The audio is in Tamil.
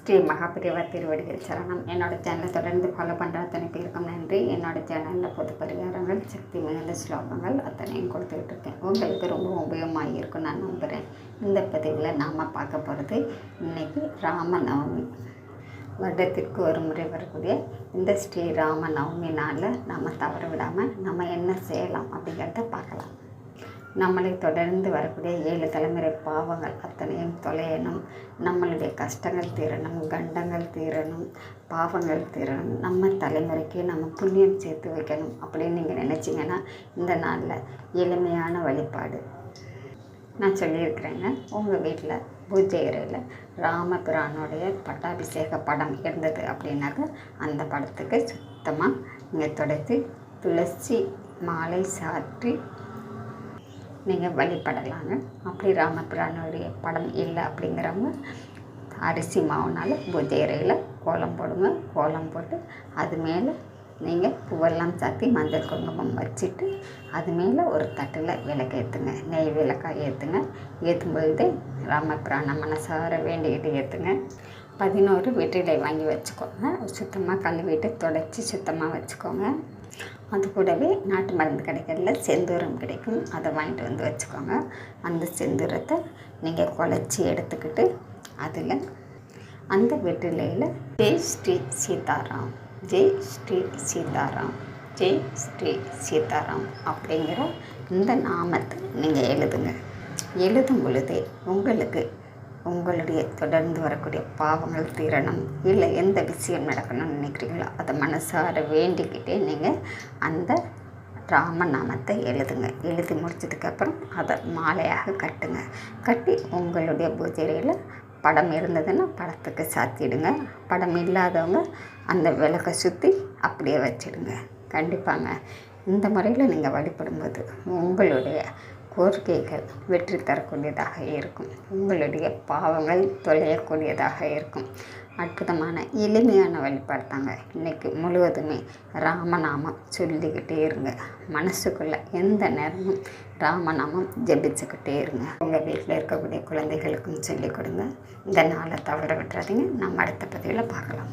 ஸ்ரீ மகாபிரிவா திருவடிகள் சரணம். என்னோடய சேனலை தொடர்ந்து ஃபாலோ பண்ணுற அத்தனை பேருக்கும் நன்றி. என்னோடய சேனலில் பொது பரிகாரங்கள், சக்தி மிகுந்த ஸ்லோகங்கள் அத்தனையும் கொடுத்துக்கிட்டு இருக்கேன். உங்களுக்கு ரொம்ப உபயோகமாக இருக்கும் நான் நம்புகிறேன். இந்த பதிவில் நாம் பார்க்க போகிறது இன்றைக்கி ராமநவமி. வருடத்திற்கு ஒரு முறை வரக்கூடிய இந்த ஸ்ரீ ராமநவமி நாளில் நம்ம தவற விடாமல் நம்ம என்ன செய்யலாம் அப்படிங்கிறத பார்க்கலாம். நம்மளை தொடர்ந்து வரக்கூடிய 7 தலைமுறை பாவங்கள் அத்தனையும் தொலையணும், நம்மளுடைய கஷ்டங்கள் தீரணும், கண்டங்கள் தீரணும், பாவங்கள் தீரணும், நம்ம தலைமுறைக்கு நம்ம புண்ணியம் சேர்த்து வைக்கணும் அப்படின்னு நீங்கள் நினச்சிங்கன்னா இந்த நாளில் எளிமையான வழிபாடு நான் சொல்லியிருக்கிறேங்க. உங்கள் வீட்டில் பூஜை அறையில் ராமபிரானுடைய பட்டாபிஷேக படம் இருந்தது அப்படின்னாக்க அந்த படத்துக்கு சுத்தமாக நீங்கள் தொடச்சி துளசி மாலை சாற்றி நீங்கள் வழிபடலாங்க. அப்படி ராமபிரானுடைய படம் இல்லை அப்படிங்கிறவங்க அரிசி மாவுனால் பூஜை அறையில் கோலம் போடுங்க. கோலம் போட்டு அது மேலே நீங்கள் பூவெல்லாம் சாத்தி மஞ்சள் குங்குமம் வச்சுட்டு அது மேலே ஒரு தட்டில் விளக்கு ஏற்றுங்க. நெய் விளக்காக ஏற்றுங்க. ஏற்றும் பொழுது ராமபிரானை மனசார வேண்டிக்கிட்டு ஏற்றுங்க. 11 வெற்றிலை வாங்கி வச்சுக்கோங்க. சுத்தமாக கழுவிட்டு தொடச்சி சுத்தமாக வச்சுக்கோங்க. அது கூடவே நாட்டு மருந்து கடைகளில் செந்தூரம் கிடைக்கும், அதை வாங்கிட்டு வந்து வச்சுக்கோங்க. அந்த செந்தூரத்தை நீங்கள் குழச்சி எடுத்துக்கிட்டு அதில் அந்த வெற்றிலையில் ஜெய் ஸ்ரீ சீதாராம், ஜெய் ஸ்ரீ சீதாராம், ஜெய் ஸ்ரீ சீதாராம் அப்படிங்கிற இந்த நாமத்தை நீங்கள் எழுதுங்க. எழுதும் பொழுதே உங்களுக்கு உங்களுடைய தொடர்ந்து வரக்கூடிய பாவங்கள் தீரணும், இல்லை எந்த விஷயம் நடக்கணும்னு நினைக்கிறீங்களோ அதை மனசார வேண்டிக்கிட்டே நீங்கள் அந்த ராமநாமத்தை எழுதுங்க. எழுதி முடிச்சதுக்கப்புறம் அதை மாலையாக கட்டுங்க. கட்டி உங்களுடைய பூஜையில் படம் இருந்ததுன்னா படத்துக்கு சாத்திடுங்க. படம் இல்லாதவங்க அந்த விளக்கை சுற்றி அப்படியே வச்சிடுங்க. கண்டிப்பாங்க இந்த முறையில் நீங்கள் வழிபடும்போது உங்களுடைய கோரிக்கைகள் வெற்றி தரக்கூடியதாக இருக்கும், உங்களுடைய பாவங்கள் தொலையக்கூடியதாக இருக்கும். அற்புதமான எளிமையான வழிபாடு தாங்க. இன்றைக்கி முழுவதுமே ராமநாமம் சொல்லிக்கிட்டே இருங்க. மனசுக்குள்ளே எந்த நேரமும் ராமநாமம் ஜபிச்சுக்கிட்டே இருங்க. உங்கள் வீட்டில் இருக்கக்கூடிய குழந்தைகளுக்கும் சொல்லிக் கொடுங்க. இந்த நாளை தவற விட்டுறாதீங்க. நம்ம அடுத்த பதிவில் பார்க்கலாம்.